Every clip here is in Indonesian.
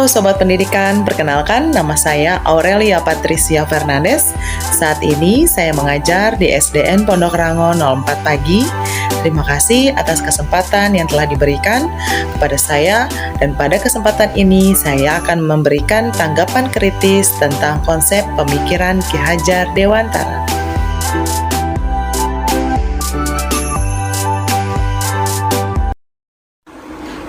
Halo Sobat Pendidikan, perkenalkan nama saya Aurelia Patricia Fernandes. Saat ini saya mengajar di SDN Pondok Rango 04 Pagi. Terima kasih atas kesempatan yang telah diberikan kepada saya, dan pada kesempatan ini saya akan memberikan tanggapan kritis tentang konsep pemikiran Ki Hajar Dewantara.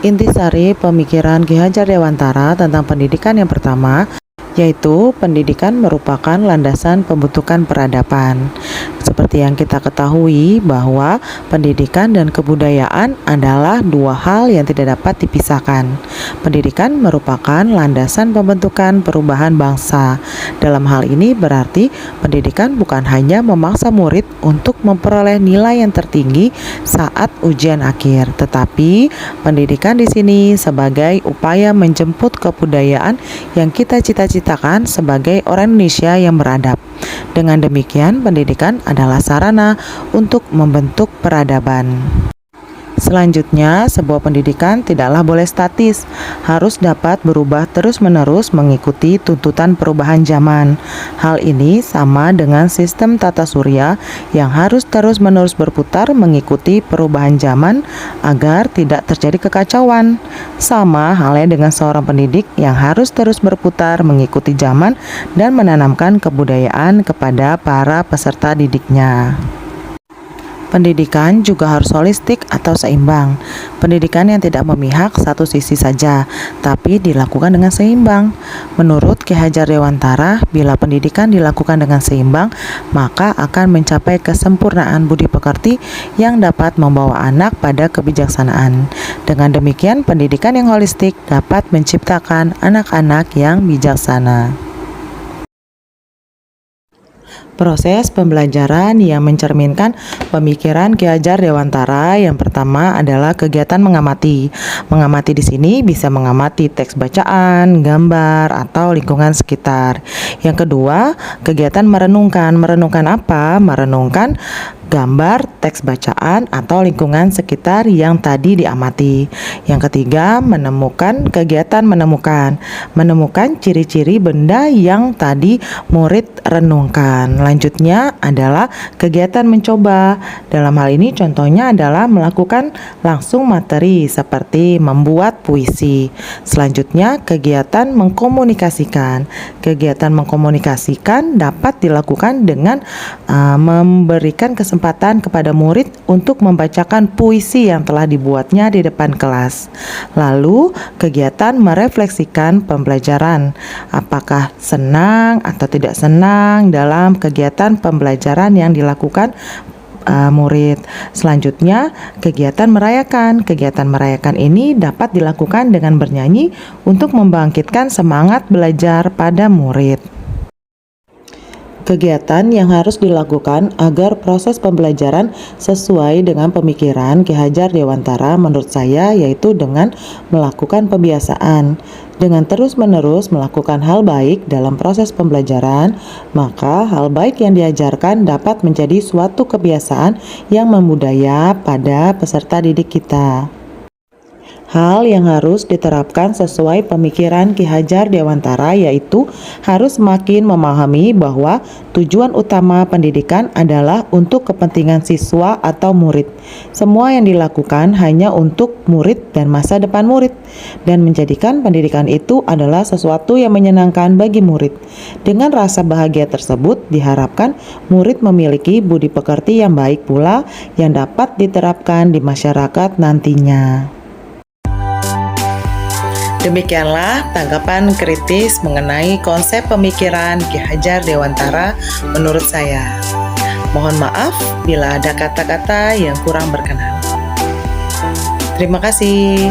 Intisari pemikiran Ki Hajar Dewantara tentang pendidikan yang pertama, yaitu pendidikan merupakan landasan pembentukan peradaban. Seperti yang kita ketahui bahwa pendidikan dan kebudayaan adalah dua hal yang tidak dapat dipisahkan. Pendidikan merupakan landasan pembentukan perubahan bangsa. Dalam hal ini berarti pendidikan bukan hanya memaksa murid untuk memperoleh nilai yang tertinggi saat ujian akhir, tetapi pendidikan di sini sebagai upaya menjemput kebudayaan yang kita cita-citakan sebagai orang Indonesia yang beradab. Dengan demikian, pendidikan adalah sarana untuk membentuk peradaban. Selanjutnya, sebuah pendidikan tidaklah boleh statis, harus dapat berubah terus-menerus mengikuti tuntutan perubahan zaman. Hal ini sama dengan sistem tata surya yang harus terus-menerus berputar mengikuti perubahan zaman agar tidak terjadi kekacauan. Sama halnya dengan seorang pendidik yang harus terus berputar mengikuti zaman dan menanamkan kebudayaan kepada para peserta didiknya. Pendidikan juga harus holistik atau seimbang. Pendidikan yang tidak memihak satu sisi saja, tapi dilakukan dengan seimbang. Menurut Ki Hajar Dewantara, bila pendidikan dilakukan dengan seimbang, maka akan mencapai kesempurnaan budi pekerti yang dapat membawa anak pada kebijaksanaan. Dengan demikian, pendidikan yang holistik dapat menciptakan anak-anak yang bijaksana. Proses pembelajaran yang mencerminkan pemikiran Ki Hajar Dewantara yang pertama adalah kegiatan mengamati. Mengamati di sini bisa mengamati teks bacaan, gambar, atau lingkungan sekitar. Yang kedua, kegiatan merenungkan. Merenungkan apa? Merenungkan gambar, teks bacaan, atau lingkungan sekitar yang tadi diamati. Yang ketiga, menemukan. Kegiatan menemukan. Menemukan ciri-ciri benda yang tadi murid renungkan. Lanjutnya adalah kegiatan mencoba. Dalam hal ini contohnya adalah melakukan langsung materi seperti membuat puisi. Selanjutnya kegiatan mengkomunikasikan. Kegiatan mengkomunikasikan dapat dilakukan dengan memberikan kesempatan kepada murid untuk membacakan puisi yang telah dibuatnya di depan kelas. Lalu kegiatan merefleksikan pembelajaran. Apakah senang atau tidak senang dalam kegiatan pembelajaran yang dilakukan murid. Selanjutnya, kegiatan merayakan. Kegiatan merayakan ini dapat dilakukan dengan bernyanyi untuk membangkitkan semangat belajar pada murid. Kegiatan yang harus dilakukan agar proses pembelajaran sesuai dengan pemikiran Ki Hajar Dewantara menurut saya yaitu dengan melakukan pembiasaan. Dengan terus-menerus melakukan hal baik dalam proses pembelajaran, maka hal baik yang diajarkan dapat menjadi suatu kebiasaan yang membudaya pada peserta didik kita. Hal yang harus diterapkan sesuai pemikiran Ki Hajar Dewantara yaitu harus semakin memahami bahwa tujuan utama pendidikan adalah untuk kepentingan siswa atau murid. Semua yang dilakukan hanya untuk murid dan masa depan murid, dan menjadikan pendidikan itu adalah sesuatu yang menyenangkan bagi murid. Dengan rasa bahagia tersebut diharapkan murid memiliki budi pekerti yang baik pula yang dapat diterapkan di masyarakat nantinya. Demikianlah tanggapan kritis mengenai konsep pemikiran Ki Hajar Dewantara menurut saya. Mohon maaf bila ada kata-kata yang kurang berkenan. Terima kasih.